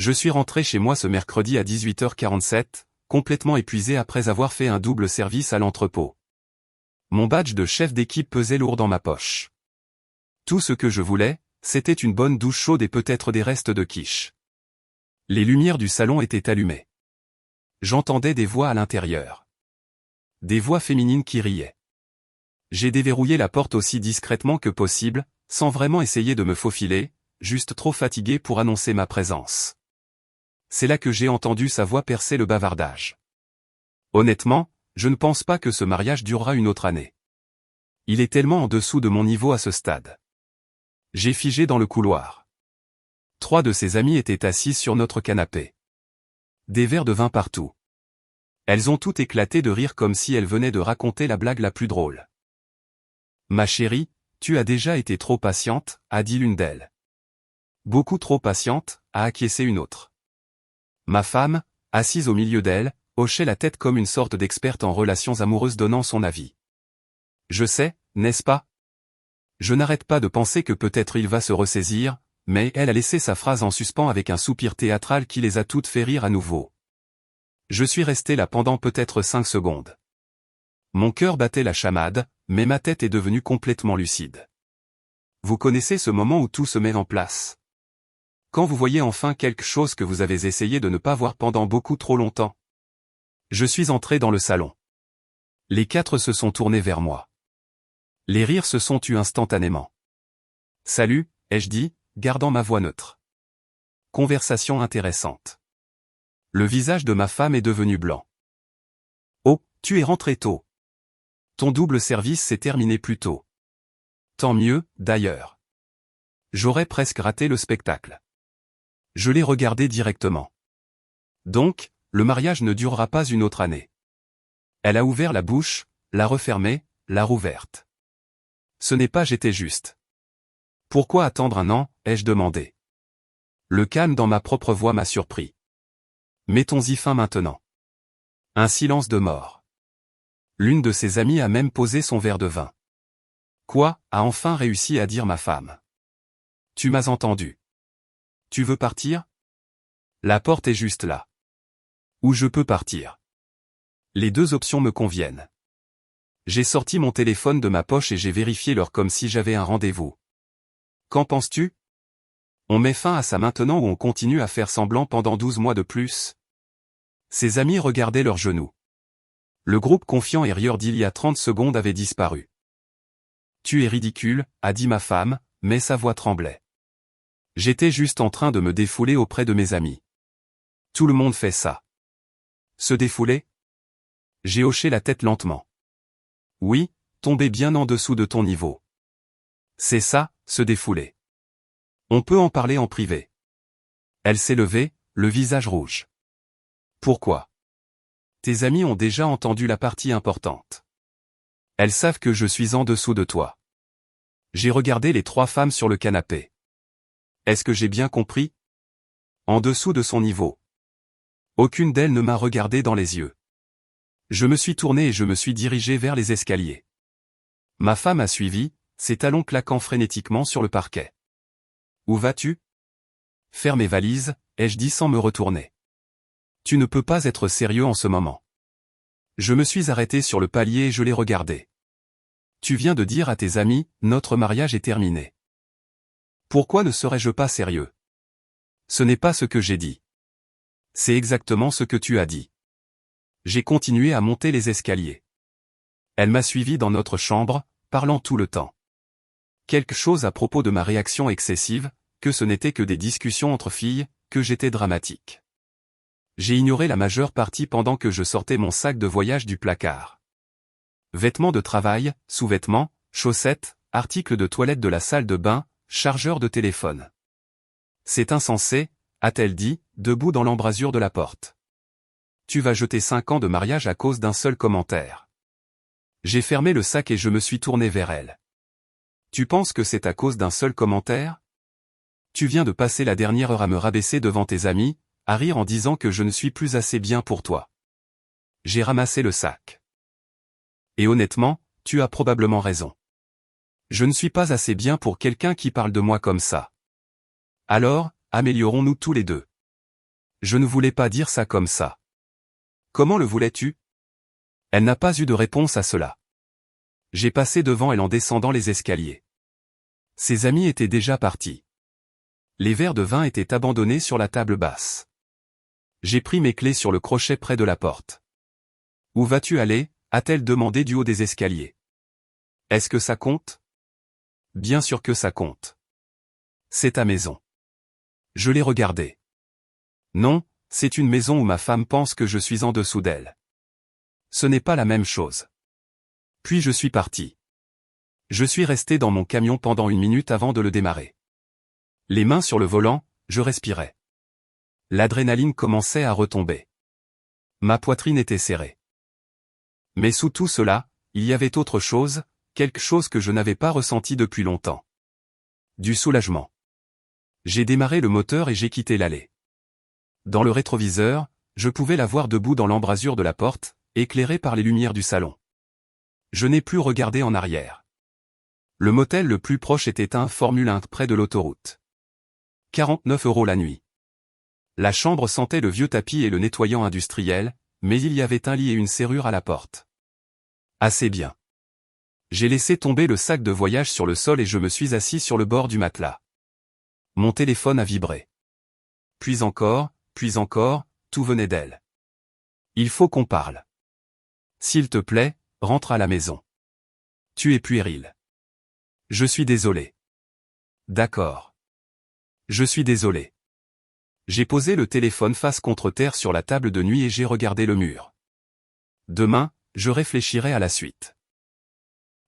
Je suis rentré chez moi ce mercredi à 18h47, complètement épuisé après avoir fait un double service à l'entrepôt. Mon badge de chef d'équipe pesait lourd dans ma poche. Tout ce que je voulais, c'était une bonne douche chaude et peut-être des restes de quiche. Les lumières du salon étaient allumées. J'entendais des voix à l'intérieur. Des voix féminines qui riaient. J'ai déverrouillé la porte aussi discrètement que possible, sans vraiment essayer de me faufiler, juste trop fatigué pour annoncer ma présence. C'est là que j'ai entendu sa voix percer le bavardage. Honnêtement, je ne pense pas que ce mariage durera une autre année. Il est tellement en dessous de mon niveau à ce stade. J'ai figé dans le couloir. 3 de ses amies étaient assises sur notre canapé. Des verres de vin partout. Elles ont toutes éclaté de rire comme si elles venaient de raconter la blague la plus drôle. Ma chérie, tu as déjà été trop patiente, a dit l'une d'elles. Beaucoup trop patiente, a acquiescé une autre. Ma femme, assise au milieu d'elle, hochait la tête comme une sorte d'experte en relations amoureuses donnant son avis. Je sais, n'est-ce pas? Je n'arrête pas de penser que peut-être il va se ressaisir, mais elle a laissé sa phrase en suspens avec un soupir théâtral qui les a toutes fait rire à nouveau. Je suis resté là pendant peut-être 5 secondes. Mon cœur battait la chamade, mais ma tête est devenue complètement lucide. Vous connaissez ce moment où tout se met en place? Quand vous voyez enfin quelque chose que vous avez essayé de ne pas voir pendant beaucoup trop longtemps. Je suis entré dans le salon. Les 4 se sont tournés vers moi. Les rires se sont tus instantanément. Salut, ai-je dit, gardant ma voix neutre. Conversation intéressante. Le visage de ma femme est devenu blanc. Oh, tu es rentré tôt. Ton double service s'est terminé plus tôt. Tant mieux, d'ailleurs. J'aurais presque raté le spectacle. Je l'ai regardé directement. Donc, le mariage ne durera pas une autre année. Elle a ouvert la bouche, l'a refermée, l'a rouverte. Ce n'est pas j'étais juste. Pourquoi attendre un an, ai-je demandé. Le calme dans ma propre voix m'a surpris. Mettons-y fin maintenant. Un silence de mort. L'une de ses amies a même posé son verre de vin. Quoi, a enfin réussi à dire ma femme. Tu m'as entendu. Tu veux partir? La porte est juste là. Où je peux partir? Les 2 options me conviennent. J'ai sorti mon téléphone de ma poche et j'ai vérifié l'heure comme si j'avais un rendez-vous. Qu'en penses-tu? On met fin à ça maintenant ou on continue à faire semblant pendant 12 mois de plus? Ses amis regardaient leurs genoux. Le groupe confiant et rieur d'il y a 30 secondes avait disparu. Tu es ridicule, a dit ma femme, mais sa voix tremblait. J'étais juste en train de me défouler auprès de mes amis. Tout le monde fait ça. Se défouler? J'ai hoché la tête lentement. Oui, tomber bien en dessous de ton niveau. C'est ça, se défouler. On peut en parler en privé. Elle s'est levée, le visage rouge. Pourquoi? Tes amis ont déjà entendu la partie importante. Elles savent que je suis en dessous de toi. J'ai regardé les 3 femmes sur le canapé. Est-ce que j'ai bien compris? En dessous de son niveau. Aucune d'elles ne m'a regardé dans les yeux. Je me suis tourné et je me suis dirigé vers les escaliers. Ma femme a suivi, ses talons claquant frénétiquement sur le parquet. Où vas-tu? Faire mes valises, ai-je dit sans me retourner. Tu ne peux pas être sérieux en ce moment. Je me suis arrêté sur le palier et je l'ai regardé. Tu viens de dire à tes amis, notre mariage est terminé. Pourquoi ne serais-je pas sérieux? Ce n'est pas ce que j'ai dit. C'est exactement ce que tu as dit. J'ai continué à monter les escaliers. Elle m'a suivi dans notre chambre, parlant tout le temps. Quelque chose à propos de ma réaction excessive, que ce n'était que des discussions entre filles, que j'étais dramatique. J'ai ignoré la majeure partie pendant que je sortais mon sac de voyage du placard. Vêtements de travail, sous-vêtements, chaussettes, articles de toilette de la salle de bain, chargeur de téléphone. C'est insensé, a-t-elle dit, debout dans l'embrasure de la porte. Tu vas jeter 5 ans de mariage à cause d'un seul commentaire. J'ai fermé le sac et je me suis tourné vers elle. Tu penses que c'est à cause d'un seul commentaire? Tu viens de passer la dernière heure à me rabaisser devant tes amis, à rire en disant que je ne suis plus assez bien pour toi. J'ai ramassé le sac. Et honnêtement, tu as probablement raison. Je ne suis pas assez bien pour quelqu'un qui parle de moi comme ça. Alors, améliorons-nous tous les deux. Je ne voulais pas dire ça comme ça. Comment le voulais-tu? Elle n'a pas eu de réponse à cela. J'ai passé devant elle en descendant les escaliers. Ses amis étaient déjà partis. Les verres de vin étaient abandonnés sur la table basse. J'ai pris mes clés sur le crochet près de la porte. Où vas-tu aller? A-t-elle demandé du haut des escaliers. Est-ce que ça compte? Bien sûr que ça compte. C'est ta maison. Je l'ai regardée. Non, c'est une maison où ma femme pense que je suis en dessous d'elle. Ce n'est pas la même chose. Puis je suis parti. Je suis resté dans mon camion pendant 1 minute avant de le démarrer. Les mains sur le volant, je respirais. L'adrénaline commençait à retomber. Ma poitrine était serrée. Mais sous tout cela, il y avait autre chose, quelque chose que je n'avais pas ressenti depuis longtemps. Du soulagement. J'ai démarré le moteur et j'ai quitté l'allée. Dans le rétroviseur, je pouvais la voir debout dans l'embrasure de la porte, éclairée par les lumières du salon. Je n'ai plus regardé en arrière. Le motel le plus proche était un Formule 1 près de l'autoroute. 49 € la nuit. La chambre sentait le vieux tapis et le nettoyant industriel, mais il y avait un lit et une serrure à la porte. Assez bien. J'ai laissé tomber le sac de voyage sur le sol et je me suis assis sur le bord du matelas. Mon téléphone a vibré. Puis encore, tout venait d'elle. Il faut qu'on parle. S'il te plaît, rentre à la maison. Tu es puéril. Je suis désolé. D'accord. Je suis désolé. J'ai posé le téléphone face contre terre sur la table de nuit et j'ai regardé le mur. Demain, je réfléchirai à la suite.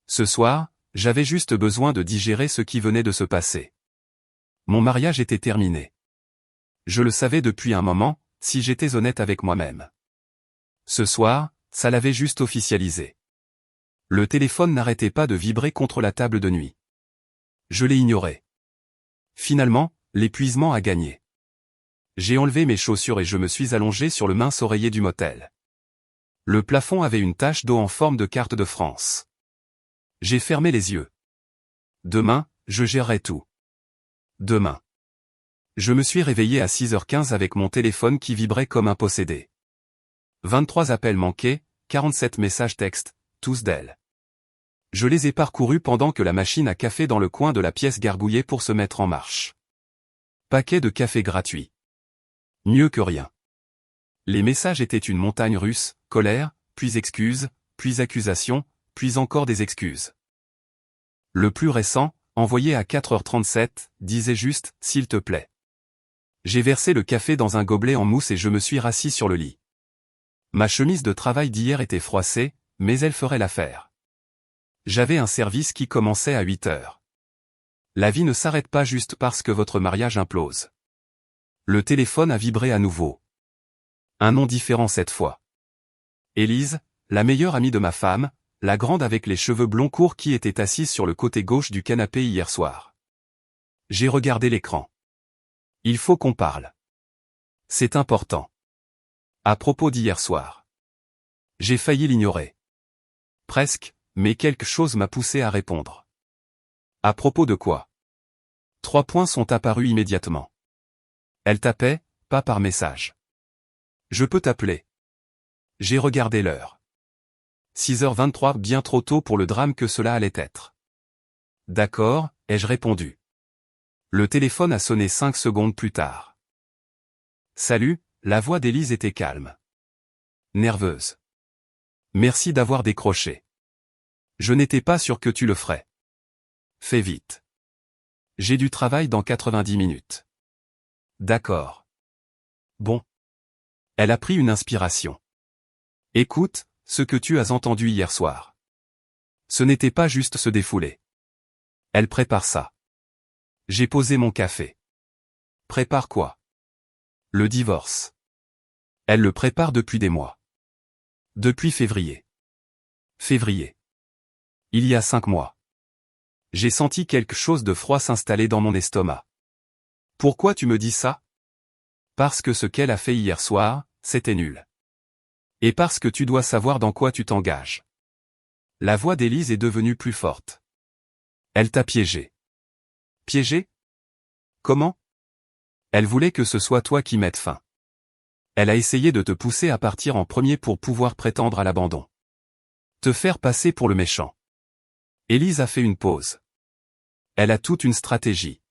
Ce soir, j'avais juste besoin de digérer ce qui venait de se passer. Mon mariage était terminé. Je le savais depuis un moment, si j'étais honnête avec moi-même. Ce soir, ça l'avait juste officialisé. Le téléphone n'arrêtait pas de vibrer contre la table de nuit. Je l'ai ignoré. Finalement, l'épuisement a gagné. J'ai enlevé mes chaussures et je me suis allongé sur le mince oreiller du motel. Le plafond avait une tache d'eau en forme de carte de France. J'ai fermé les yeux. Demain, je gérerai tout. Demain. Je me suis réveillé à 6h15 avec mon téléphone qui vibrait comme un possédé. 23 appels manqués, 47 messages textes, tous d'elle. Je les ai parcourus pendant que la machine à café dans le coin de la pièce gargouillait pour se mettre en marche. Paquet de café gratuit. Mieux que rien. Les messages étaient une montagne russe, colère, puis excuses, puis accusations, puis encore des excuses. Le plus récent, envoyé à 4h37, disait juste « S'il te plaît ». J'ai versé le café dans un gobelet en mousse et je me suis rassis sur le lit. Ma chemise de travail d'hier était froissée, mais elle ferait l'affaire. J'avais un service qui commençait à 8h. La vie ne s'arrête pas juste parce que votre mariage implose. Le téléphone a vibré à nouveau. Un nom différent cette fois. Élise, la meilleure amie de ma femme, la grande avec les cheveux blonds courts qui était assise sur le côté gauche du canapé hier soir. J'ai regardé l'écran. Il faut qu'on parle. C'est important. À propos d'hier soir. J'ai failli l'ignorer. Presque, mais quelque chose m'a poussé à répondre. À propos de quoi? 3 points sont apparus immédiatement. Elle tapait, pas par message. Je peux t'appeler. J'ai regardé l'heure. 6h23, bien trop tôt pour le drame que cela allait être. D'accord, ai-je répondu. Le téléphone a sonné 5 secondes plus tard. Salut, la voix d'Élise était calme. Nerveuse. Merci d'avoir décroché. Je n'étais pas sûr que tu le ferais. Fais vite. J'ai du travail dans 90 minutes. D'accord. Bon. Elle a pris une inspiration. Écoute, ce que tu as entendu hier soir. Ce n'était pas juste se défouler. Elle prépare ça. J'ai posé mon café. Prépare quoi? Le divorce. Elle le prépare depuis des mois. Depuis février. Février. Il y a 5 mois. J'ai senti quelque chose de froid s'installer dans mon estomac. Pourquoi tu me dis ça? Parce que ce qu'elle a fait hier soir, c'était nul. Et parce que tu dois savoir dans quoi tu t'engages. La voix d'Élise est devenue plus forte. Elle t'a piégé. Piégé? Comment? Elle voulait que ce soit toi qui mette fin. Elle a essayé de te pousser à partir en premier pour pouvoir prétendre à l'abandon. Te faire passer pour le méchant. Élise a fait une pause. Elle a toute une stratégie.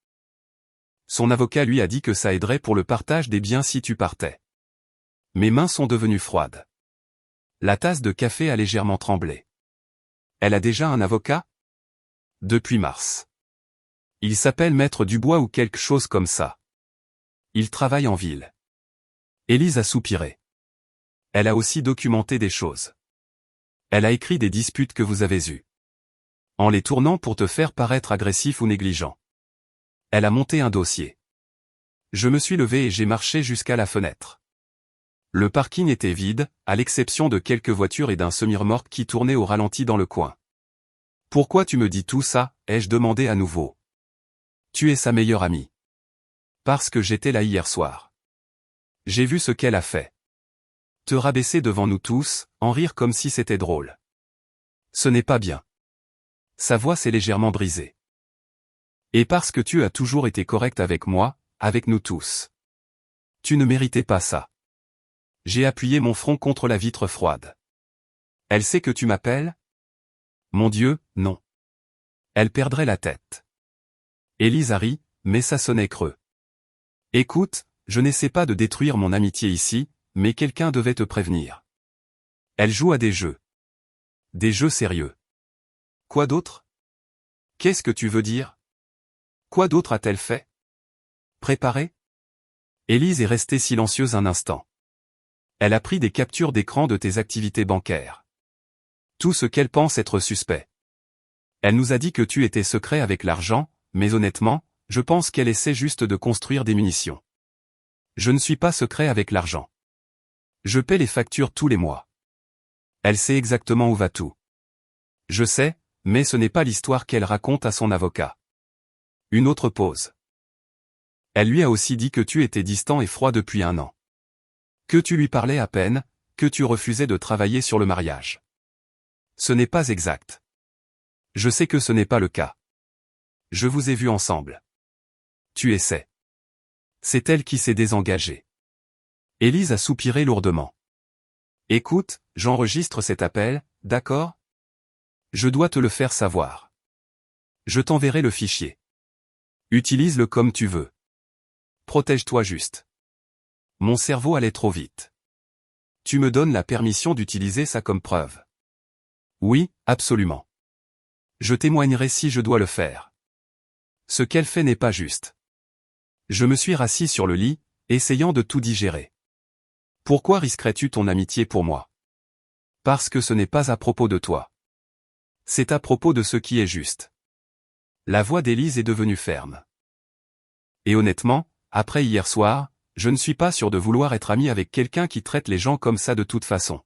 Son avocat lui a dit que ça aiderait pour le partage des biens si tu partais. Mes mains sont devenues froides. La tasse de café a légèrement tremblé. Elle a déjà un avocat? Depuis mars. Il s'appelle Maître Dubois ou quelque chose comme ça. Il travaille en ville. Élise a soupiré. Elle a aussi documenté des choses. Elle a écrit des disputes que vous avez eues. En les tournant pour te faire paraître agressif ou négligent. Elle a monté un dossier. Je me suis levé et j'ai marché jusqu'à la fenêtre. Le parking était vide, à l'exception de quelques voitures et d'un semi-remorque qui tournait au ralenti dans le coin. Pourquoi tu me dis tout ça, ai-je demandé à nouveau. Tu es sa meilleure amie. Parce que j'étais là hier soir. J'ai vu ce qu'elle a fait. Te rabaisser devant nous tous, en rire comme si c'était drôle. Ce n'est pas bien. Sa voix s'est légèrement brisée. Et parce que tu as toujours été correct avec moi, avec nous tous. Tu ne méritais pas ça. J'ai appuyé mon front contre la vitre froide. Elle sait que tu m'appelles? Mon Dieu, non. Elle perdrait la tête. Élise a ri, mais ça sonnait creux. Écoute, je n'essaie pas de détruire mon amitié ici, mais quelqu'un devait te prévenir. Elle joue à des jeux. Des jeux sérieux. Quoi d'autre? Qu'est-ce que tu veux dire? Quoi d'autre a-t-elle fait? Préparé? Élise est restée silencieuse un instant. Elle a pris des captures d'écran de tes activités bancaires. Tout ce qu'elle pense être suspect. Elle nous a dit que tu étais secret avec l'argent, mais honnêtement, je pense qu'elle essaie juste de construire des munitions. Je ne suis pas secret avec l'argent. Je paie les factures tous les mois. Elle sait exactement où va tout. Je sais, mais ce n'est pas l'histoire qu'elle raconte à son avocat. Une autre pause. Elle lui a aussi dit que tu étais distant et froid depuis 1 an. Que tu lui parlais à peine, que tu refusais de travailler sur le mariage. Ce n'est pas exact. Je sais que ce n'est pas le cas. Je vous ai vus ensemble. Tu essaies. C'est elle qui s'est désengagée. Élise a soupiré lourdement. Écoute, j'enregistre cet appel, d'accord? Je dois te le faire savoir. Je t'enverrai le fichier. Utilise-le comme tu veux. Protège-toi juste. Mon cerveau allait trop vite. Tu me donnes la permission d'utiliser ça comme preuve. Oui, absolument. Je témoignerai si je dois le faire. Ce qu'elle fait n'est pas juste. Je me suis rassis sur le lit, essayant de tout digérer. Pourquoi risquerais-tu ton amitié pour moi? Parce que ce n'est pas à propos de toi. C'est à propos de ce qui est juste. La voix d'Élise est devenue ferme. Et honnêtement, après hier soir, je ne suis pas sûr de vouloir être ami avec quelqu'un qui traite les gens comme ça de toute façon.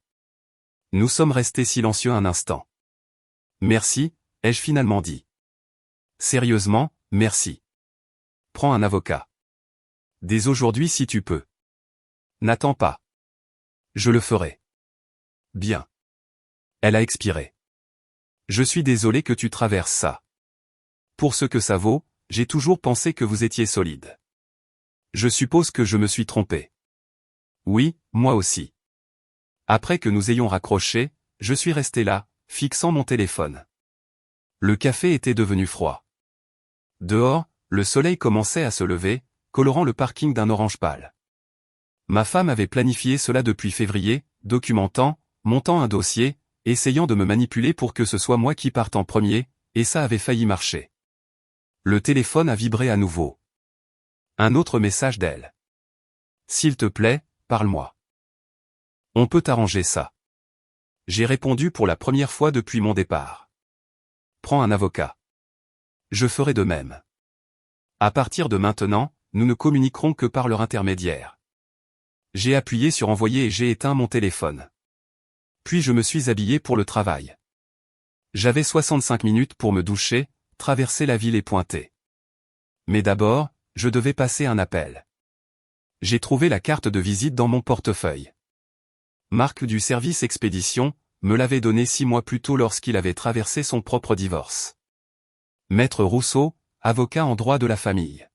Nous sommes restés silencieux un instant. Merci, ai-je finalement dit. Sérieusement, merci. Prends un avocat. Dès aujourd'hui si tu peux. N'attends pas. Je le ferai. Bien. Elle a expiré. Je suis désolé que tu traverses ça. Pour ce que ça vaut, j'ai toujours pensé que vous étiez solide. Je suppose que je me suis trompé. Oui, moi aussi. Après que nous ayons raccroché, je suis resté là, fixant mon téléphone. Le café était devenu froid. Dehors, le soleil commençait à se lever, colorant le parking d'un orange pâle. Ma femme avait planifié cela depuis février, documentant, montant un dossier, essayant de me manipuler pour que ce soit moi qui parte en premier, et ça avait failli marcher. Le téléphone a vibré à nouveau. Un autre message d'elle. S'il te plaît, parle-moi. On peut arranger ça. J'ai répondu pour la première fois depuis mon départ. Prends un avocat. Je ferai de même. À partir de maintenant, nous ne communiquerons que par leur intermédiaire. J'ai appuyé sur envoyer et j'ai éteint mon téléphone. Puis je me suis habillé pour le travail. J'avais 65 minutes pour me doucher, traverser la ville et pointer. Mais d'abord, je devais passer un appel. J'ai trouvé la carte de visite dans mon portefeuille. Marc du service expédition, me l'avait donnée 6 mois plus tôt lorsqu'il avait traversé son propre divorce. Maître Rousseau, avocat en droit de la famille.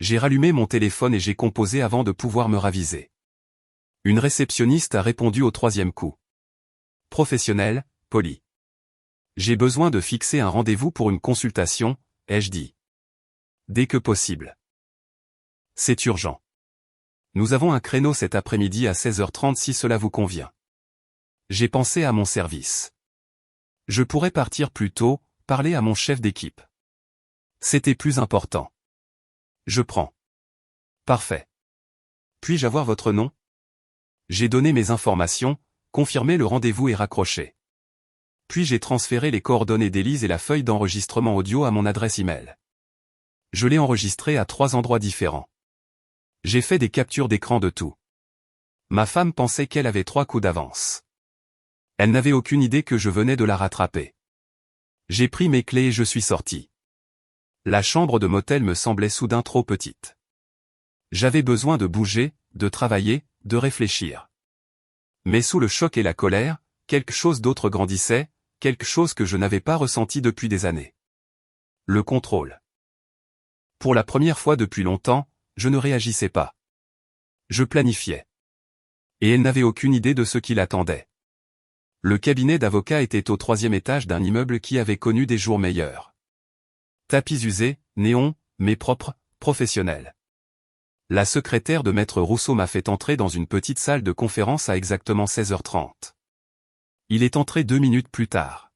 J'ai rallumé mon téléphone et j'ai composé avant de pouvoir me raviser. Une réceptionniste a répondu au troisième coup. Professionnel, poli. J'ai besoin de fixer un rendez-vous pour une consultation, ai-je dit. Dès que possible. C'est urgent. Nous avons un créneau cet après-midi à 16h30 si cela vous convient. J'ai pensé à mon service. Je pourrais partir plus tôt, parler à mon chef d'équipe. C'était plus important. Je prends. Parfait. Puis-je avoir votre nom? J'ai donné mes informations, confirmé le rendez-vous et raccroché. Puis j'ai transféré les coordonnées d'Élise et la feuille d'enregistrement audio à mon adresse email. Je l'ai enregistré à 3 endroits différents. J'ai fait des captures d'écran de tout. Ma femme pensait qu'elle avait 3 coups d'avance. Elle n'avait aucune idée que je venais de la rattraper. J'ai pris mes clés et je suis sorti. La chambre de motel me semblait soudain trop petite. J'avais besoin de bouger, de travailler, de réfléchir. Mais sous le choc et la colère, quelque chose d'autre grandissait, quelque chose que je n'avais pas ressenti depuis des années. Le contrôle. Pour la première fois depuis longtemps, je ne réagissais pas. Je planifiais. Et elle n'avait aucune idée de ce qui l'attendait. Le cabinet d'avocat était au 3e étage d'un immeuble qui avait connu des jours meilleurs. Tapis usés, néons, mais propres, professionnels. La secrétaire de Maître Rousseau m'a fait entrer dans une petite salle de conférence à exactement 16h30. Il est entré 2 minutes plus tard.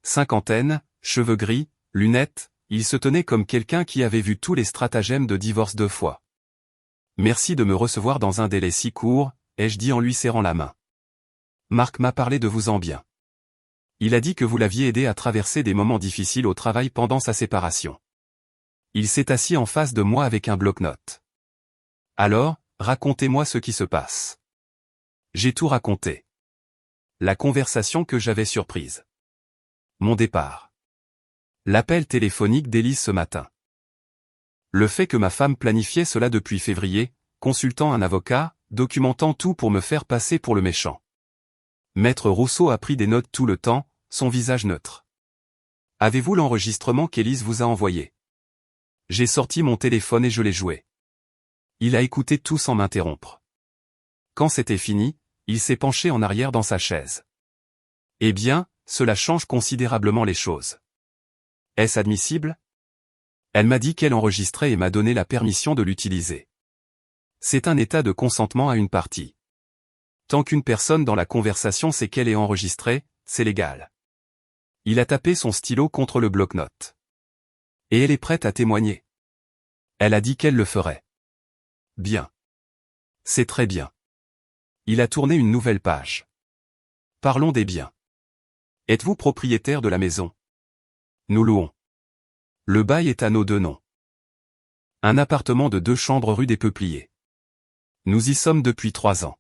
Cinquantaine, cheveux gris, lunettes, il se tenait comme quelqu'un qui avait vu tous les stratagèmes de divorce 2 fois. Merci de me recevoir dans un délai si court, ai-je dit en lui serrant la main. Marc m'a parlé de vous en bien. Il a dit que vous l'aviez aidé à traverser des moments difficiles au travail pendant sa séparation. Il s'est assis en face de moi avec un bloc-notes. Alors, racontez-moi ce qui se passe. J'ai tout raconté. La conversation que j'avais surprise. Mon départ. L'appel téléphonique d'Élise ce matin. Le fait que ma femme planifiait cela depuis février, consultant un avocat, documentant tout pour me faire passer pour le méchant. Maître Rousseau a pris des notes tout le temps, son visage neutre. Avez-vous l'enregistrement qu'Élise vous a envoyé? J'ai sorti mon téléphone et je l'ai joué. Il a écouté tout sans m'interrompre. Quand c'était fini, il s'est penché en arrière dans sa chaise. Eh bien, cela change considérablement les choses. Est-ce admissible? Elle m'a dit qu'elle enregistrait et m'a donné la permission de l'utiliser. C'est un état de consentement à une partie. Tant qu'une personne dans la conversation sait qu'elle est enregistrée, c'est légal. Il a tapé son stylo contre le bloc-notes. Et elle est prête à témoigner. Elle a dit qu'elle le ferait. Bien. C'est très bien. Il a tourné une nouvelle page. Parlons des biens. Êtes-vous propriétaire de la maison? Nous louons. Le bail est à nos 2 noms. Un appartement de 2 chambres rue des Peupliers. Nous y sommes depuis 3 ans.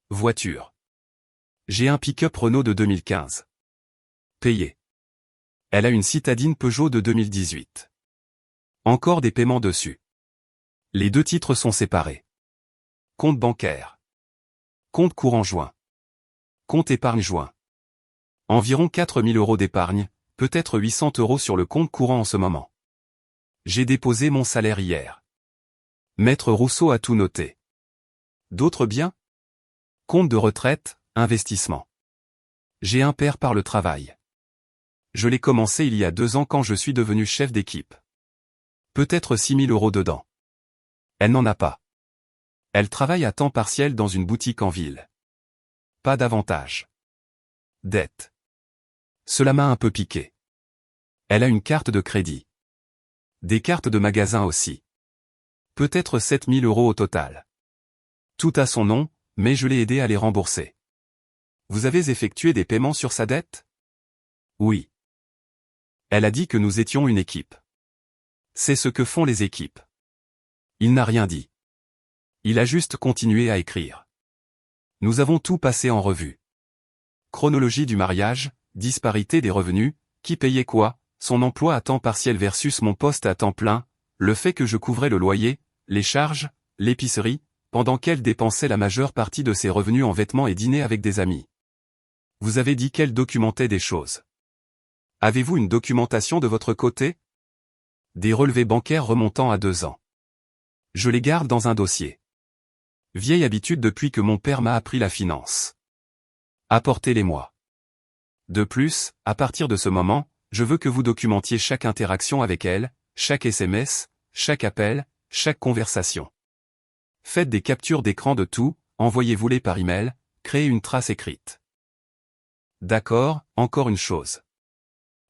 Voiture. J'ai un pick-up Renault de 2015. Payé. Elle a une citadine Peugeot de 2018. Encore des paiements dessus. Les 2 titres sont séparés. Compte bancaire. Compte courant joint. Compte épargne joint. Environ 4 000 € d'épargne, peut-être 800 € sur le compte courant en ce moment. J'ai déposé mon salaire hier. Maître Rousseau a tout noté. D'autres biens? Compte de retraite, investissement. J'ai un père par le travail. Je l'ai commencé il y a 2 ans quand je suis devenu chef d'équipe. Peut-être 6 000 € dedans. Elle n'en a pas. Elle travaille à temps partiel dans une boutique en ville. Pas d'avantage. Dette. Cela m'a un peu piqué. Elle a une carte de crédit. Des cartes de magasin aussi. Peut-être 7 000 € au total. Tout à son nom, mais je l'ai aidé à les rembourser. Vous avez effectué des paiements sur sa dette? Oui. Elle a dit que nous étions une équipe. C'est ce que font les équipes. Il n'a rien dit. Il a juste continué à écrire. Nous avons tout passé en revue. Chronologie du mariage, disparité des revenus, qui payait quoi, son emploi à temps partiel versus mon poste à temps plein, le fait que je couvrais le loyer, les charges, l'épicerie, pendant qu'elle dépensait la majeure partie de ses revenus en vêtements et dîners avec des amis. Vous avez dit qu'elle documentait des choses. Avez-vous une documentation de votre côté? Des relevés bancaires remontant à 2 ans. Je les garde dans un dossier. Vieille habitude depuis que mon père m'a appris la finance. Apportez-les-moi. De plus, à partir de ce moment, je veux que vous documentiez chaque interaction avec elle, chaque SMS, chaque appel, chaque conversation. Faites des captures d'écran de tout, envoyez-vous-les par email, créez une trace écrite. D'accord, encore une chose.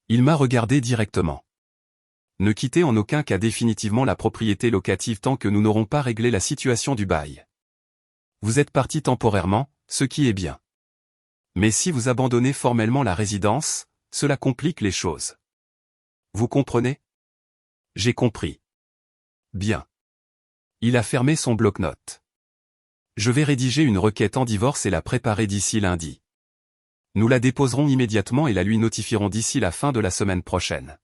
Il m'a regardé directement. Ne quittez en aucun cas définitivement la propriété locative tant que nous n'aurons pas réglé la situation du bail. Vous êtes parti temporairement, ce qui est bien. Mais si vous abandonnez formellement la résidence, cela complique les choses. Vous comprenez? J'ai compris. Bien. Il a fermé son bloc-notes. Je vais rédiger une requête en divorce et la préparer d'ici lundi. Nous la déposerons immédiatement et la lui notifierons d'ici la fin de la semaine prochaine.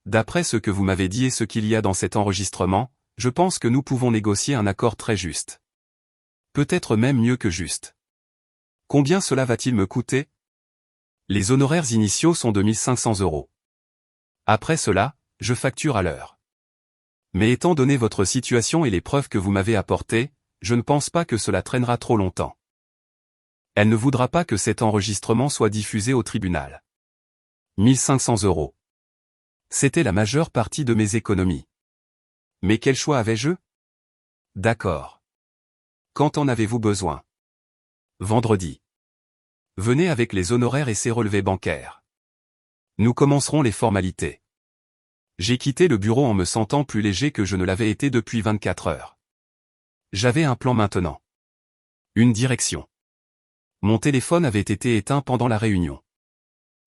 D'après ce que vous m'avez dit et ce qu'il y a dans cet enregistrement, je pense que nous pouvons négocier un accord très juste. Peut-être même mieux que juste. Combien cela va-t-il me coûter? Les honoraires initiaux sont de 1 500 €. Après cela, je facture à l'heure. Mais étant donné votre situation et les preuves que vous m'avez apportées, je ne pense pas que cela traînera trop longtemps. Elle ne voudra pas que cet enregistrement soit diffusé au tribunal. 1 500 €. C'était la majeure partie de mes économies. Mais quel choix avais-je? D'accord. Quand en avez-vous besoin? Vendredi. Venez avec les honoraires et ses relevés bancaires. Nous commencerons les formalités. J'ai quitté le bureau en me sentant plus léger que je ne l'avais été depuis 24 heures. J'avais un plan maintenant. Une direction. Mon téléphone avait été éteint pendant la réunion.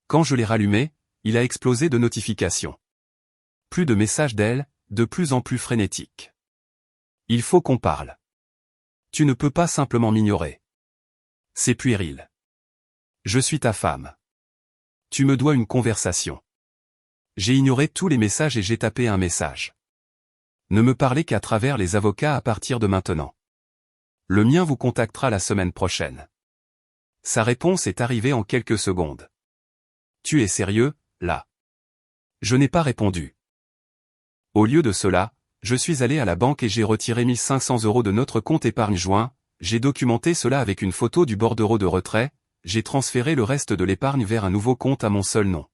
Quand je l'ai rallumé, il a explosé de notifications. Plus de messages d'elle, de plus en plus frénétiques. Il faut qu'on parle. Tu ne peux pas simplement m'ignorer. C'est puéril. Je suis ta femme. Tu me dois une conversation. J'ai ignoré tous les messages et j'ai tapé un message. Ne me parlez qu'à travers les avocats à partir de maintenant. Le mien vous contactera la semaine prochaine. Sa réponse est arrivée en quelques secondes. Tu es sérieux, là? Je n'ai pas répondu. Au lieu de cela, je suis allé à la banque et j'ai retiré 1 500 € de notre compte épargne joint, j'ai documenté cela avec une photo du bordereau de retrait, j'ai transféré le reste de l'épargne vers un nouveau compte à mon seul nom.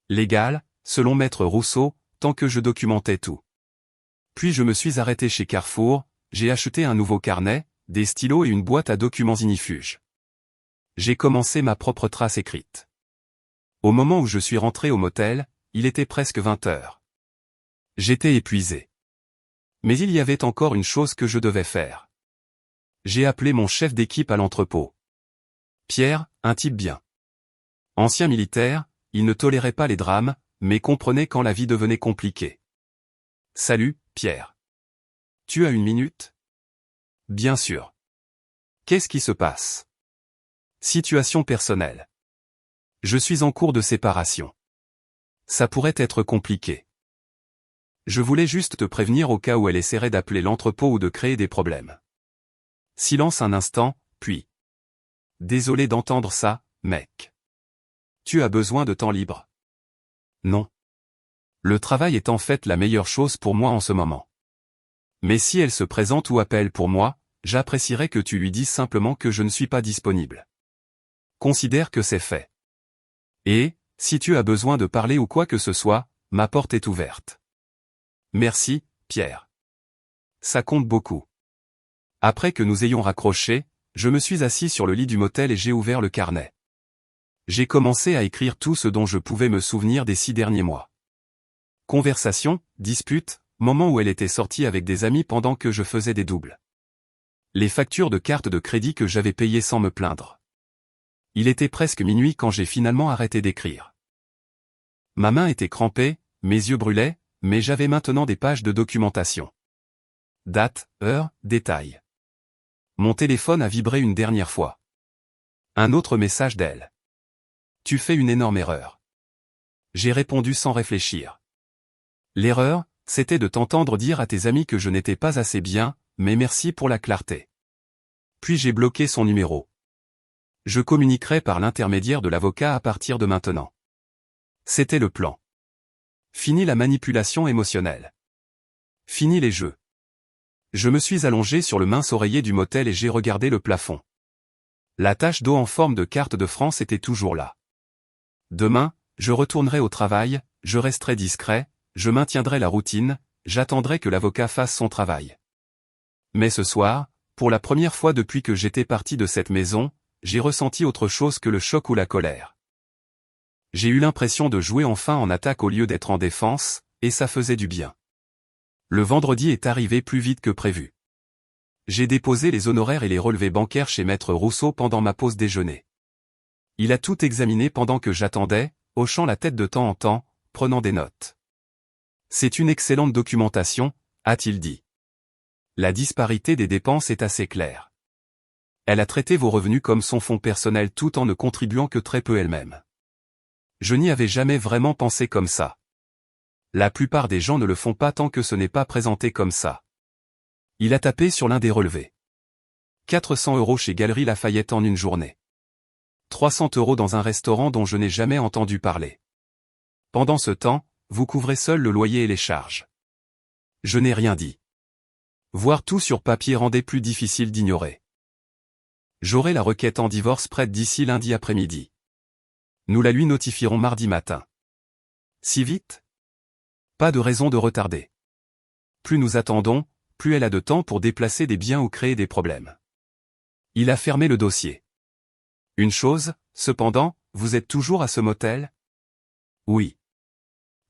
Légal, selon Maître Rousseau, tant que je documentais tout. Puis je me suis arrêté chez Carrefour, j'ai acheté un nouveau carnet, des stylos et une boîte à documents ignifuges. J'ai commencé ma propre trace écrite. Au moment où je suis rentré au motel, il était presque 20 heures. J'étais épuisé. Mais il y avait encore une chose que je devais faire. J'ai appelé mon chef d'équipe à l'entrepôt. Pierre, un type bien. Ancien militaire, il ne tolérait pas les drames, mais comprenait quand la vie devenait compliquée. Salut, Pierre. Tu as une minute? Bien sûr. Qu'est-ce qui se passe? Situation personnelle. Je suis en cours de séparation. Ça pourrait être compliqué. Je voulais juste te prévenir au cas où elle essaierait d'appeler l'entrepôt ou de créer des problèmes. Silence un instant, puis. Désolé d'entendre ça, mec. Tu as besoin de temps libre? Non. Le travail est en fait la meilleure chose pour moi en ce moment. Mais si elle se présente ou appelle pour moi, j'apprécierais que tu lui dises simplement que je ne suis pas disponible. Considère que c'est fait. Et, si tu as besoin de parler ou quoi que ce soit, ma porte est ouverte. Merci, Pierre. Ça compte beaucoup. Après que nous ayons raccroché, je me suis assis sur le lit du motel et j'ai ouvert le carnet. J'ai commencé à écrire tout ce dont je pouvais me souvenir des 6 derniers mois. Conversation, dispute, moment où elle était sortie avec des amis pendant que je faisais des doubles. Les factures de carte de crédit que j'avais payées sans me plaindre. Il était presque minuit quand j'ai finalement arrêté d'écrire. Ma main était crampée, mes yeux brûlaient, mais j'avais maintenant des pages de documentation. Date, heure, détail. Mon téléphone a vibré une dernière fois. Un autre message d'elle. Tu fais une énorme erreur. J'ai répondu sans réfléchir. L'erreur, c'était de t'entendre dire à tes amis que je n'étais pas assez bien, mais merci pour la clarté. Puis j'ai bloqué son numéro. Je communiquerai par l'intermédiaire de l'avocat à partir de maintenant. C'était le plan. Fini la manipulation émotionnelle. Fini les jeux. Je me suis allongé sur le mince oreiller du motel et j'ai regardé le plafond. La tache d'eau en forme de carte de France était toujours là. Demain, je retournerai au travail, je resterai discret, je maintiendrai la routine, j'attendrai que l'avocat fasse son travail. Mais ce soir, pour la première fois depuis que j'étais parti de cette maison, j'ai ressenti autre chose que le choc ou la colère. J'ai eu l'impression de jouer enfin en attaque au lieu d'être en défense, et ça faisait du bien. Le vendredi est arrivé plus vite que prévu. J'ai déposé les honoraires et les relevés bancaires chez Maître Rousseau pendant ma pause déjeuner. Il a tout examiné pendant que j'attendais, hochant la tête de temps en temps, prenant des notes. C'est une excellente documentation, a-t-il dit. La disparité des dépenses est assez claire. Elle a traité vos revenus comme son fonds personnel tout en ne contribuant que très peu elle-même. Je n'y avais jamais vraiment pensé comme ça. La plupart des gens ne le font pas tant que ce n'est pas présenté comme ça. Il a tapé sur l'un des relevés. 400 € chez Galeries Lafayette en une journée. 300 € dans un restaurant dont je n'ai jamais entendu parler. Pendant ce temps, vous couvrez seul le loyer et les charges. Je n'ai rien dit. Voir tout sur papier rendait plus difficile d'ignorer. J'aurai la requête en divorce prête d'ici lundi après-midi. Nous la lui notifierons mardi matin. Si vite ? Pas de raison de retarder. Plus nous attendons, plus elle a de temps pour déplacer des biens ou créer des problèmes. Il a fermé le dossier. Une chose, cependant, vous êtes toujours à ce motel ? Oui.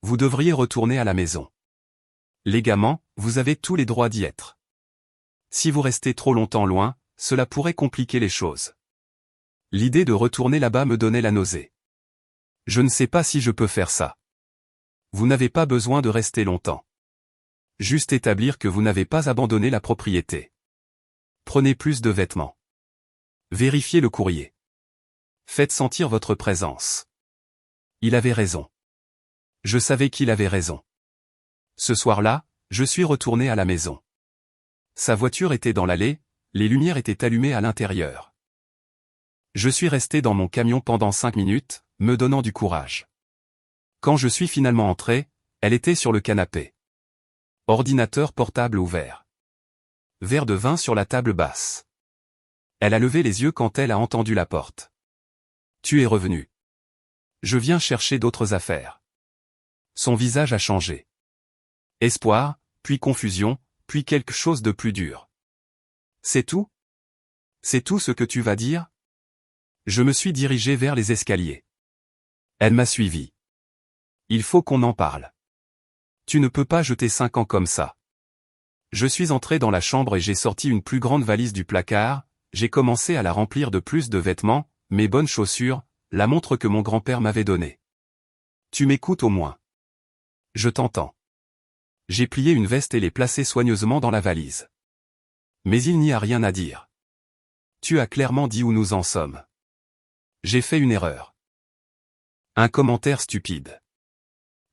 Vous devriez retourner à la maison. Légalement, vous avez tous les droits d'y être. Si vous restez trop longtemps loin, cela pourrait compliquer les choses. L'idée de retourner là-bas me donnait la nausée. Je ne sais pas si je peux faire ça. Vous n'avez pas besoin de rester longtemps. Juste établir que vous n'avez pas abandonné la propriété. Prenez plus de vêtements. Vérifiez le courrier. Faites sentir votre présence. Il avait raison. Je savais qu'il avait raison. Ce soir-là, je suis retourné à la maison. Sa voiture était dans l'allée, les lumières étaient allumées à l'intérieur. Je suis resté dans mon camion pendant 5 minutes, me donnant du courage. Quand je suis finalement entré, elle était sur le canapé. Ordinateur portable ouvert. Verre de vin sur la table basse. Elle a levé les yeux quand elle a entendu la porte. Tu es revenu. Je viens chercher d'autres affaires. Son visage a changé. Espoir, puis confusion, puis quelque chose de plus dur. C'est tout ? C'est tout ce que tu vas dire ? Je me suis dirigé vers les escaliers. Elle m'a suivi. Il faut qu'on en parle. Tu ne peux pas jeter 5 ans comme ça. Je suis entré dans la chambre et j'ai sorti une plus grande valise du placard, j'ai commencé à la remplir de plus de vêtements, mes bonnes chaussures, la montre que mon grand-père m'avait donnée. Tu m'écoutes au moins. Je t'entends. J'ai plié une veste et l'ai placée soigneusement dans la valise. Mais il n'y a rien à dire. Tu as clairement dit où nous en sommes. J'ai fait une erreur. Un commentaire stupide.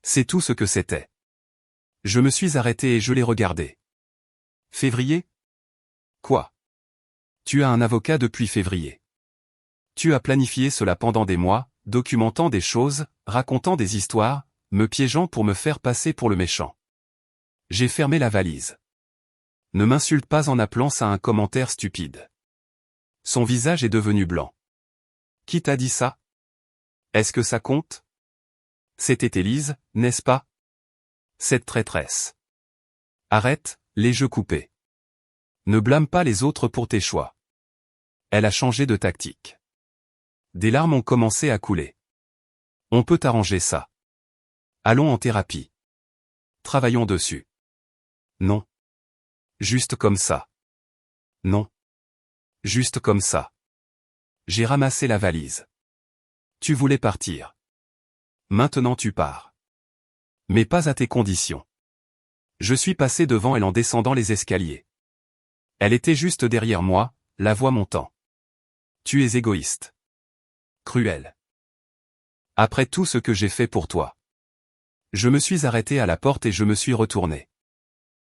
C'est tout ce que c'était. Je me suis arrêté et je l'ai regardé. Février ? Quoi ? Tu as un avocat depuis février. Tu as planifié cela pendant des mois, documentant des choses, racontant des histoires, me piégeant pour me faire passer pour le méchant. J'ai fermé la valise. Ne m'insulte pas en appelant ça un commentaire stupide. Son visage est devenu blanc. Qui t'a dit ça ? Est-ce que ça compte ? C'était Élise, n'est-ce pas ? Cette traîtresse. Arrête, les jeux coupés. Ne blâme pas les autres pour tes choix. Elle a changé de tactique. Des larmes ont commencé à couler. On peut arranger ça. Allons en thérapie. Travaillons dessus. Non. Juste comme ça. Non. Juste comme ça. J'ai ramassé la valise. Tu voulais partir. Maintenant tu pars. Mais pas à tes conditions. Je suis passé devant elle en descendant les escaliers. Elle était juste derrière moi, la voix montant. Tu es égoïste. Cruel. Après tout ce que j'ai fait pour toi. Je me suis arrêté à la porte et je me suis retourné.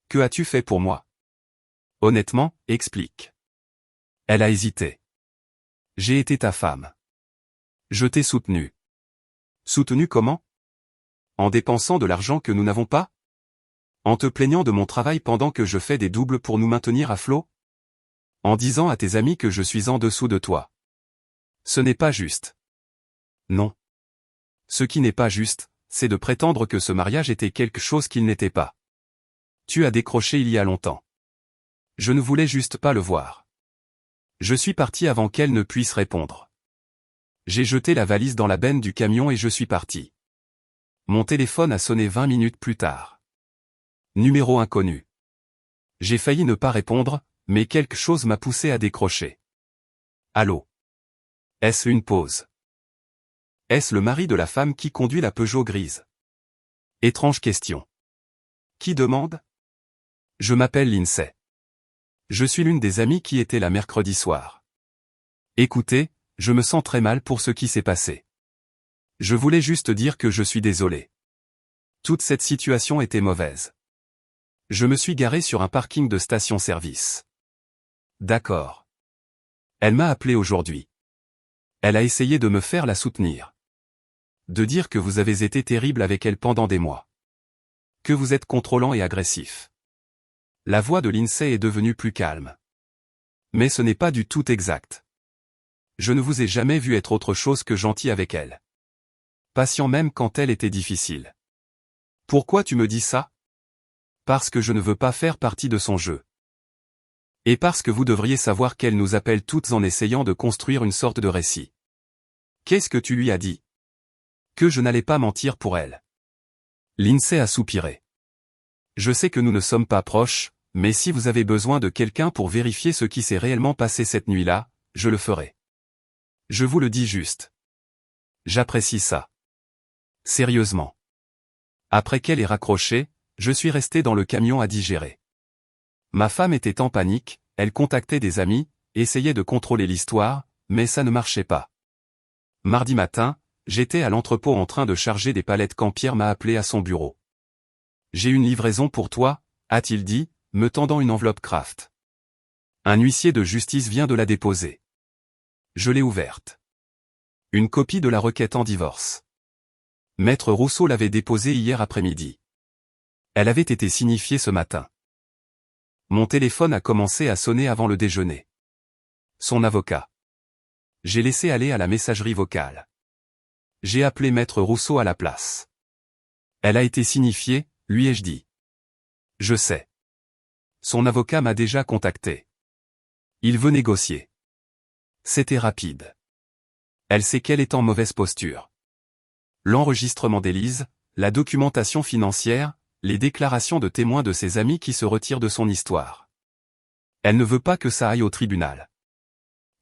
Que as-tu fait pour moi ? Honnêtement, explique. Elle a hésité. J'ai été ta femme. Je t'ai soutenu. Soutenu comment ? En dépensant de l'argent que nous n'avons pas ? En te plaignant de mon travail pendant que je fais des doubles pour nous maintenir à flot? En disant à tes amis que je suis en dessous de toi? Ce n'est pas juste. Non. Ce qui n'est pas juste, c'est de prétendre que ce mariage était quelque chose qu'il n'était pas. Tu as décroché il y a longtemps. Je ne voulais juste pas le voir. Je suis parti avant qu'elle ne puisse répondre. J'ai jeté la valise dans la benne du camion et je suis parti. Mon téléphone a sonné 20 minutes plus tard. Numéro inconnu. J'ai failli ne pas répondre, mais quelque chose m'a poussé à décrocher. Allô? Est-ce une pause? Est-ce le mari de la femme qui conduit la Peugeot grise? Étrange question. Qui demande? Je m'appelle Lindsay. Je suis l'une des amies qui était là mercredi soir. Écoutez, je me sens très mal pour ce qui s'est passé. Je voulais juste dire que je suis désolé. Toute cette situation était mauvaise. Je me suis garé sur un parking de station-service. D'accord. Elle m'a appelé aujourd'hui. Elle a essayé de me faire la soutenir. De dire que vous avez été terrible avec elle pendant des mois. Que vous êtes contrôlant et agressif. La voix de Lindsay est devenue plus calme. Mais ce n'est pas du tout exact. Je ne vous ai jamais vu être autre chose que gentil avec elle. Patient même quand elle était difficile. Pourquoi tu me dis ça? Parce que je ne veux pas faire partie de son jeu. Et parce que vous devriez savoir qu'elle nous appelle toutes en essayant de construire une sorte de récit. Qu'est-ce que tu lui as dit? Que je n'allais pas mentir pour elle. Lindsay a soupiré. Je sais que nous ne sommes pas proches, mais si vous avez besoin de quelqu'un pour vérifier ce qui s'est réellement passé cette nuit-là, je le ferai. Je vous le dis juste. J'apprécie ça. Sérieusement. Après qu'elle ait raccroché, je suis resté dans le camion à digérer. Ma femme était en panique, elle contactait des amis, essayait de contrôler l'histoire, mais ça ne marchait pas. Mardi matin, j'étais à l'entrepôt en train de charger des palettes quand Pierre m'a appelé à son bureau. J'ai une livraison pour toi, a-t-il dit, me tendant une enveloppe Kraft. Un huissier de justice vient de la déposer. Je l'ai ouverte. Une copie de la requête en divorce. Maître Rousseau l'avait déposée hier après-midi. Elle avait été signifiée ce matin. Mon téléphone a commencé à sonner avant le déjeuner. Son avocat. J'ai laissé aller à la messagerie vocale. J'ai appelé Maître Rousseau à la place. Elle a été signifiée, lui ai-je dit. Je sais. Son avocat m'a déjà contacté. Il veut négocier. C'était rapide. Elle sait qu'elle est en mauvaise posture. L'enregistrement d'Élise, la documentation financière, les déclarations de témoins de ses amis qui se retirent de son histoire. Elle ne veut pas que ça aille au tribunal.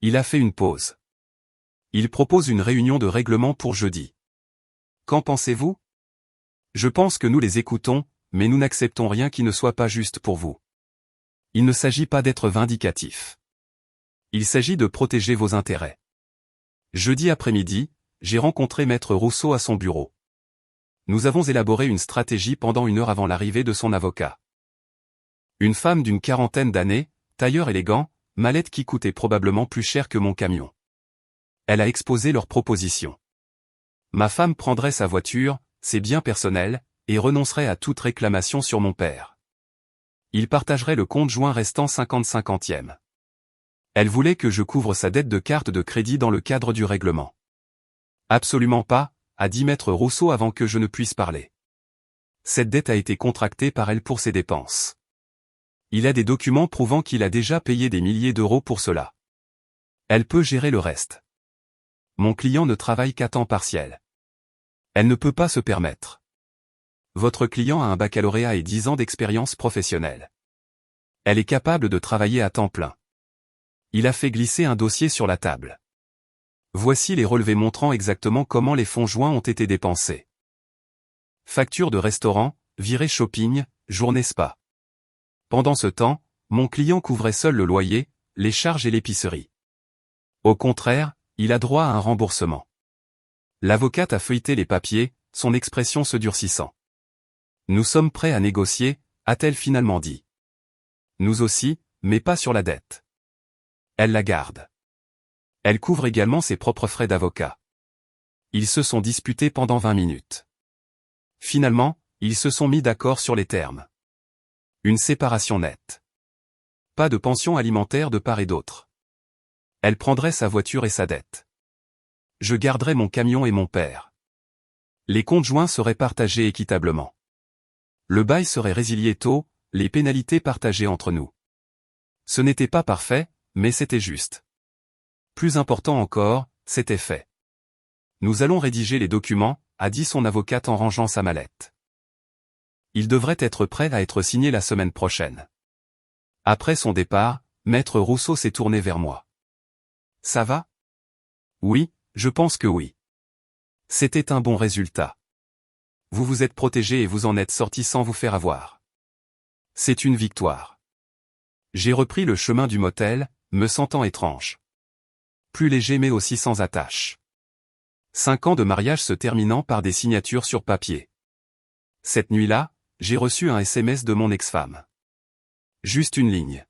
Il a fait une pause. Il propose une réunion de règlement pour jeudi. Qu'en pensez-vous? Je pense que nous les écoutons, mais nous n'acceptons rien qui ne soit pas juste pour vous. Il ne s'agit pas d'être vindicatif. Il s'agit de protéger vos intérêts. Jeudi après-midi, j'ai rencontré Maître Rousseau à son bureau. Nous avons élaboré une stratégie pendant 1 heure avant l'arrivée de son avocat. Une femme d'une 40aine d'années, tailleur élégant, mallette qui coûtait probablement plus cher que mon camion. Elle a exposé leurs propositions. Ma femme prendrait sa voiture, ses biens personnels, et renoncerait à toute réclamation sur mon père. Il partagerait le compte joint restant 50-50e. Elle voulait que je couvre sa dette de carte de crédit dans le cadre du règlement. Absolument pas, a dit Maître Rousseau avant que je ne puisse parler. Cette dette a été contractée par elle pour ses dépenses. Il a des documents prouvant qu'il a déjà payé des milliers d'euros pour cela. Elle peut gérer le reste. Mon client ne travaille qu'à temps partiel. Elle ne peut pas se permettre. Votre client a un baccalauréat et 10 ans d'expérience professionnelle. Elle est capable de travailler à temps plein. Il a fait glisser un dossier sur la table. Voici les relevés montrant exactement comment les fonds joints ont été dépensés. Facture de restaurant, virée shopping, journée spa. Pendant ce temps, mon client couvrait seul le loyer, les charges et l'épicerie. Au contraire, il a droit à un remboursement. L'avocate a feuilleté les papiers, son expression se durcissant. Nous sommes prêts à négocier, a-t-elle finalement dit. Nous aussi, mais pas sur la dette. Elle la garde. Elle couvre également ses propres frais d'avocat. Ils se sont disputés pendant 20 minutes. Finalement, ils se sont mis d'accord sur les termes. Une séparation nette. Pas de pension alimentaire de part et d'autre. Elle prendrait sa voiture et sa dette. Je garderais mon camion et mon père. Les comptes joints seraient partagés équitablement. Le bail serait résilié tôt, les pénalités partagées entre nous. Ce n'était pas parfait, mais c'était juste. Plus important encore, c'était fait. Nous allons rédiger les documents, a dit son avocate en rangeant sa mallette. Il devrait être prêt à être signé la semaine prochaine. Après son départ, Maître Rousseau s'est tourné vers moi. Ça va? Oui, je pense que oui. C'était un bon résultat. Vous vous êtes protégé et vous en êtes sorti sans vous faire avoir. C'est une victoire. J'ai repris le chemin du motel, me sentant étrange. Plus léger mais aussi sans attache. 5 ans de mariage se terminant par des signatures sur papier. Cette nuit-là, j'ai reçu un SMS de mon ex-femme. Juste une ligne.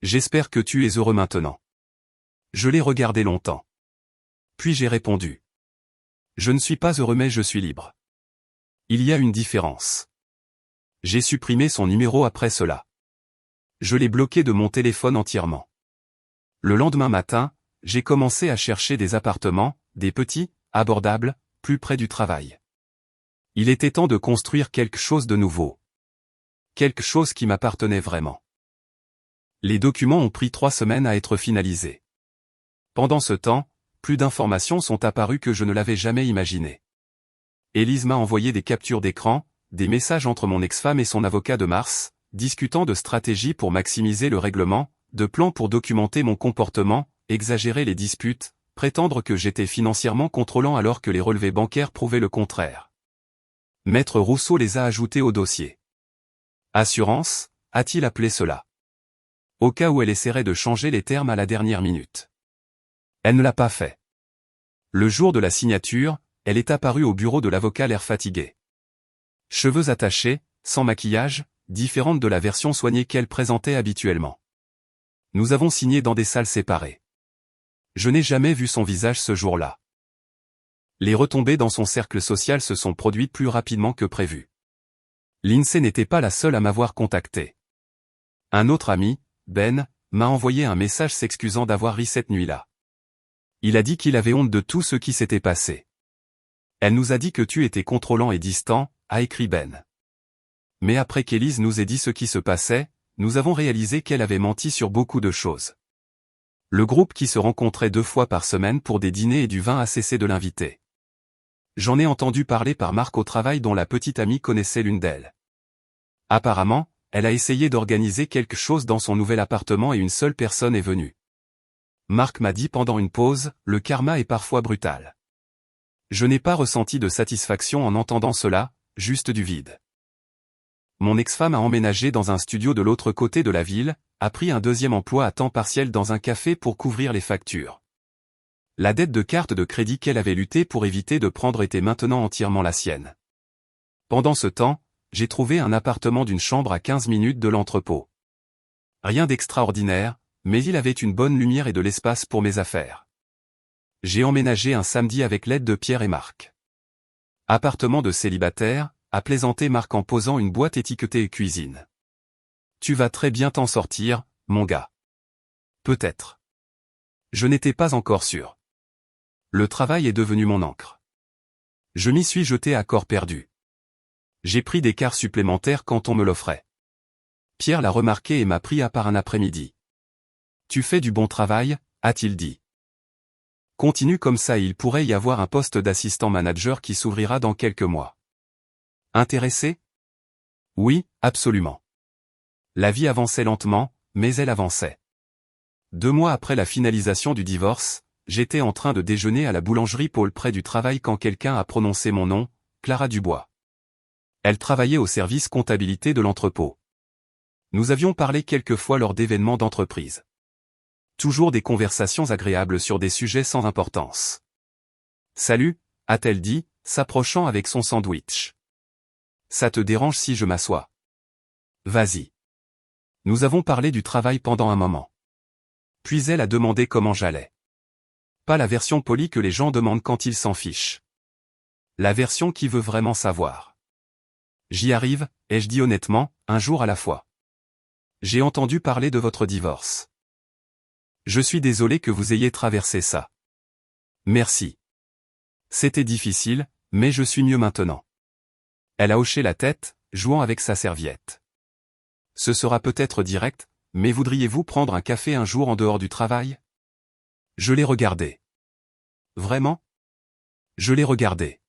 J'espère que tu es heureux maintenant. Je l'ai regardé longtemps. Puis j'ai répondu. Je ne suis pas heureux mais je suis libre. Il y a une différence. J'ai supprimé son numéro après cela. Je l'ai bloqué de mon téléphone entièrement. Le lendemain matin, j'ai commencé à chercher des appartements, des petits, abordables, plus près du travail. Il était temps de construire quelque chose de nouveau. Quelque chose qui m'appartenait vraiment. Les documents ont pris 3 semaines à être finalisés. Pendant ce temps, plus d'informations sont apparues que je ne l'avais jamais imaginé. Élise m'a envoyé des captures d'écran, des messages entre mon ex-femme et son avocat de mars, discutant de stratégies pour maximiser le règlement, de plans pour documenter mon comportement, exagérer les disputes, prétendre que j'étais financièrement contrôlant alors que les relevés bancaires prouvaient le contraire. Maître Rousseau les a ajoutés au dossier. Assurance, a-t-il appelé cela? Au cas où elle essaierait de changer les termes à la dernière minute. Elle ne l'a pas fait. Le jour de la signature, elle est apparue au bureau de l'avocat l'air fatigué. Cheveux attachés, sans maquillage, différente de la version soignée qu'elle présentait habituellement. Nous avons signé dans des salles séparées. Je n'ai jamais vu son visage ce jour-là. Les retombées dans son cercle social se sont produites plus rapidement que prévu. L'INSEE n'était pas la seule à m'avoir contacté. Un autre ami, Ben, m'a envoyé un message s'excusant d'avoir ri cette nuit-là. Il a dit qu'il avait honte de tout ce qui s'était passé. Elle nous a dit que tu étais contrôlant et distant, a écrit Ben. Mais après qu'Élise nous ait dit ce qui se passait, nous avons réalisé qu'elle avait menti sur beaucoup de choses. Le groupe qui se rencontrait 2 fois par semaine pour des dîners et du vin a cessé de l'inviter. J'en ai entendu parler par Marc au travail dont la petite amie connaissait l'une d'elles. Apparemment, elle a essayé d'organiser quelque chose dans son nouvel appartement et une seule personne est venue. Marc m'a dit pendant une pause, le karma est parfois brutal. Je n'ai pas ressenti de satisfaction en entendant cela, juste du vide. Mon ex-femme a emménagé dans un studio de l'autre côté de la ville, a pris un 2e emploi à temps partiel dans un café pour couvrir les factures. La dette de carte de crédit qu'elle avait lutté pour éviter de prendre était maintenant entièrement la sienne. Pendant ce temps, j'ai trouvé un appartement d'une chambre à 15 minutes de l'entrepôt. Rien d'extraordinaire, mais il avait une bonne lumière et de l'espace pour mes affaires. J'ai emménagé un samedi avec l'aide de Pierre et Marc. Appartement de célibataire, a plaisanté Marc en posant une boîte étiquetée cuisine. Tu vas très bien t'en sortir, mon gars. Peut-être. Je n'étais pas encore sûr. Le travail est devenu mon encre. Je m'y suis jeté à corps perdu. J'ai pris des quarts supplémentaires quand on me l'offrait. Pierre l'a remarqué et m'a pris à part un après-midi. Tu fais du bon travail, a-t-il dit. Continue comme ça et il pourrait y avoir un poste d'assistant manager qui s'ouvrira dans quelques mois. Intéressé? Oui, absolument. La vie avançait lentement, mais elle avançait. 2 mois après la finalisation du divorce, j'étais en train de déjeuner à la boulangerie Paul près du travail quand quelqu'un a prononcé mon nom, Clara Dubois. Elle travaillait au service comptabilité de l'entrepôt. Nous avions parlé quelques fois lors d'événements d'entreprise. Toujours des conversations agréables sur des sujets sans importance. Salut, a-t-elle dit, s'approchant avec son sandwich. Ça te dérange si je m'assois? Vas-y. Nous avons parlé du travail pendant un moment. Puis elle a demandé comment j'allais. Pas la version polie que les gens demandent quand ils s'en fichent. La version qui veut vraiment savoir. J'y arrive, ai-je dit honnêtement, un jour à la fois. J'ai entendu parler de votre divorce. Je suis désolé que vous ayez traversé ça. Merci. C'était difficile, mais je suis mieux maintenant. Elle a hoché la tête, jouant avec sa serviette. Ce sera peut-être direct, mais voudriez-vous prendre un café un jour en dehors du travail? Je l'ai regardé. Vraiment? Je l'ai regardé.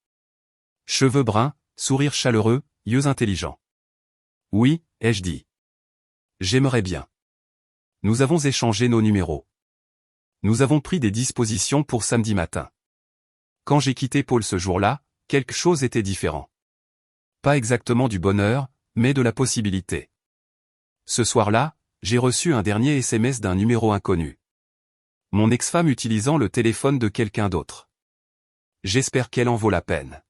Cheveux bruns, sourire chaleureux, yeux intelligents. Oui, ai-je dit. J'aimerais bien. Nous avons échangé nos numéros. Nous avons pris des dispositions pour samedi matin. Quand j'ai quitté Paul ce jour-là, quelque chose était différent. Pas exactement du bonheur, mais de la possibilité. Ce soir-là, j'ai reçu un dernier SMS d'un numéro inconnu. Mon ex-femme utilisant le téléphone de quelqu'un d'autre. J'espère qu'elle en vaut la peine.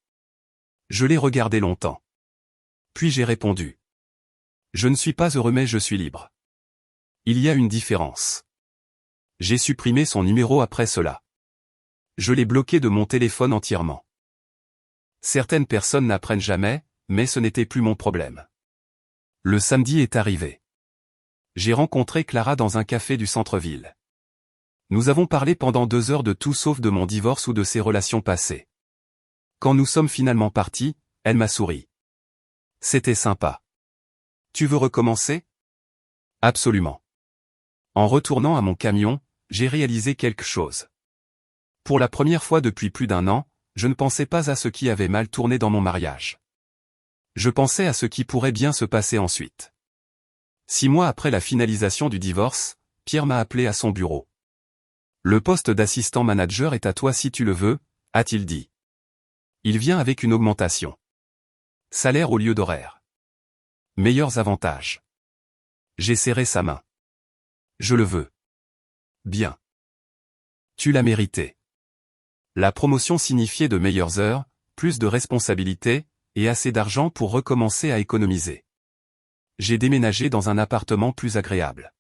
Je l'ai regardé longtemps. Puis j'ai répondu. Je ne suis pas heureux mais je suis libre. Il y a une différence. J'ai supprimé son numéro après cela. Je l'ai bloqué de mon téléphone entièrement. Certaines personnes n'apprennent jamais, mais ce n'était plus mon problème. Le samedi est arrivé. J'ai rencontré Clara dans un café du centre-ville. Nous avons parlé pendant 2 heures de tout sauf de mon divorce ou de ses relations passées. Quand nous sommes finalement partis, elle m'a souri. C'était sympa. Tu veux recommencer? Absolument. En retournant à mon camion, j'ai réalisé quelque chose. Pour la première fois depuis plus d'1 an, je ne pensais pas à ce qui avait mal tourné dans mon mariage. Je pensais à ce qui pourrait bien se passer ensuite. 6 mois après la finalisation du divorce, Pierre m'a appelé à son bureau. Le poste d'assistant manager est à toi si tu le veux, a-t-il dit. Il vient avec une augmentation. Salaire au lieu d'horaire. Meilleurs avantages. J'ai serré sa main. Je le veux. Bien. Tu l'as mérité. La promotion signifiait de meilleures heures, plus de responsabilités, et assez d'argent pour recommencer à économiser. J'ai déménagé dans un appartement plus agréable.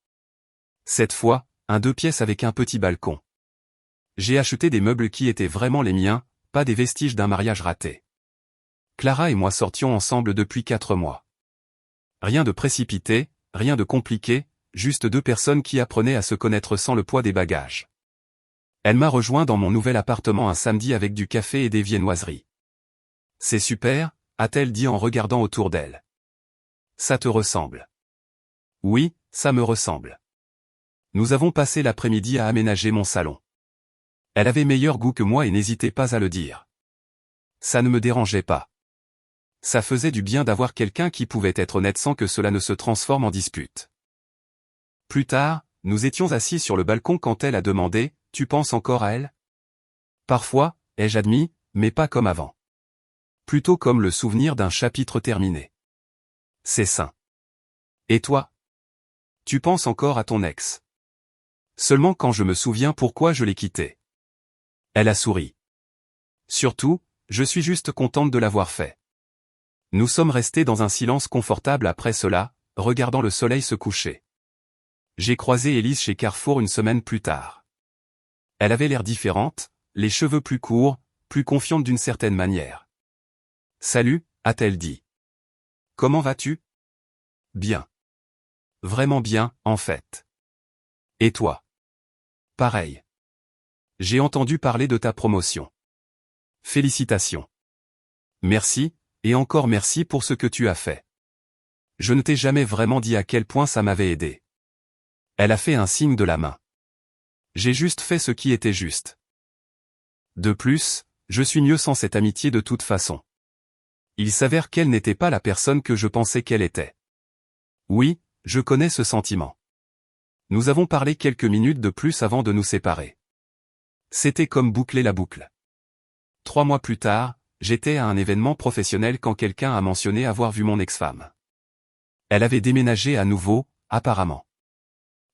Cette fois, un 2 pièces avec un petit balcon. J'ai acheté des meubles qui étaient vraiment les miens, pas des vestiges d'un mariage raté. Clara et moi sortions ensemble depuis 4 mois. Rien de précipité, rien de compliqué, juste 2 personnes qui apprenaient à se connaître sans le poids des bagages. Elle m'a rejoint dans mon nouvel appartement un samedi avec du café et des viennoiseries. C'est super, a-t-elle dit en regardant autour d'elle. Ça te ressemble. Oui, ça me ressemble. Nous avons passé l'après-midi à aménager mon salon. Elle avait meilleur goût que moi et n'hésitait pas à le dire. Ça ne me dérangeait pas. Ça faisait du bien d'avoir quelqu'un qui pouvait être honnête sans que cela ne se transforme en dispute. Plus tard, nous étions assis sur le balcon quand elle a demandé « Tu penses encore à elle ?» Parfois, ai-je admis, mais pas comme avant. Plutôt comme le souvenir d'un chapitre terminé. C'est sain. Et toi? Tu penses encore à ton ex? Seulement quand je me souviens pourquoi je l'ai quitté. Elle a souri. Surtout, je suis juste contente de l'avoir fait. Nous sommes restés dans un silence confortable après cela, regardant le soleil se coucher. J'ai croisé Élise chez Carrefour une semaine plus tard. Elle avait l'air différente, les cheveux plus courts, plus confiante d'une certaine manière. « Salut », a-t-elle dit. « Comment vas-tu ? » « Bien. Vraiment bien, en fait. Et toi ? » « Pareil. J'ai entendu parler de ta promotion. Félicitations. Merci, et encore merci pour ce que tu as fait. Je ne t'ai jamais vraiment dit à quel point ça m'avait aidé. Elle a fait un signe de la main. J'ai juste fait ce qui était juste. De plus, je suis mieux sans cette amitié de toute façon. Il s'avère qu'elle n'était pas la personne que je pensais qu'elle était. Oui, je connais ce sentiment. Nous avons parlé quelques minutes de plus avant de nous séparer. C'était comme boucler la boucle. 3 mois plus tard, j'étais à un événement professionnel quand quelqu'un a mentionné avoir vu mon ex-femme. Elle avait déménagé à nouveau, apparemment.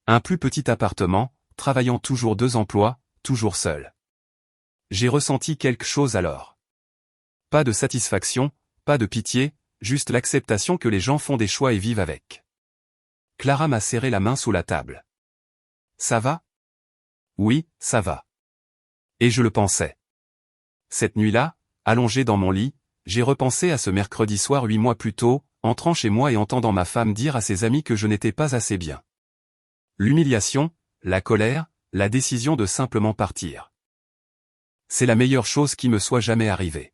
Un plus petit appartement, travaillant toujours 2 emplois, toujours seule. J'ai ressenti quelque chose alors. Pas de satisfaction, pas de pitié, juste l'acceptation que les gens font des choix et vivent avec. Clara m'a serré la main sous la table. Ça va? Oui, ça va. Et je le pensais. Cette nuit-là, allongé dans mon lit, j'ai repensé à ce mercredi soir 8 mois plus tôt, entrant chez moi et entendant ma femme dire à ses amis que je n'étais pas assez bien. L'humiliation, la colère, la décision de simplement partir. C'est la meilleure chose qui me soit jamais arrivée.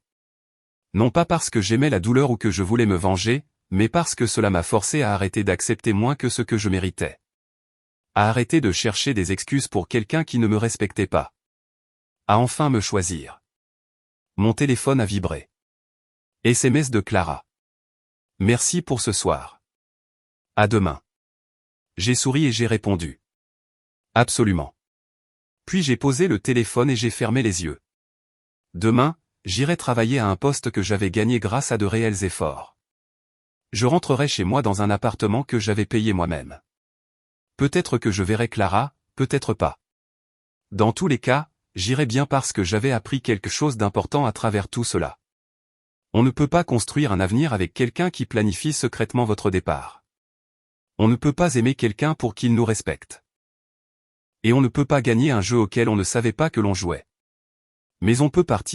Non pas parce que j'aimais la douleur ou que je voulais me venger, mais parce que cela m'a forcé à arrêter d'accepter moins que ce que je méritais. À arrêter de chercher des excuses pour quelqu'un qui ne me respectait pas. À enfin me choisir. Mon téléphone a vibré. SMS de Clara. Merci pour ce soir. À demain. J'ai souri et j'ai répondu. Absolument. Puis j'ai posé le téléphone et j'ai fermé les yeux. Demain, j'irai travailler à un poste que j'avais gagné grâce à de réels efforts. Je rentrerai chez moi dans un appartement que j'avais payé moi-même. Peut-être que je verrai Clara, peut-être pas. Dans tous les cas, j'irai bien parce que j'avais appris quelque chose d'important à travers tout cela. On ne peut pas construire un avenir avec quelqu'un qui planifie secrètement votre départ. On ne peut pas aimer quelqu'un pour qu'il nous respecte. Et on ne peut pas gagner un jeu auquel on ne savait pas que l'on jouait. Mais on peut partir.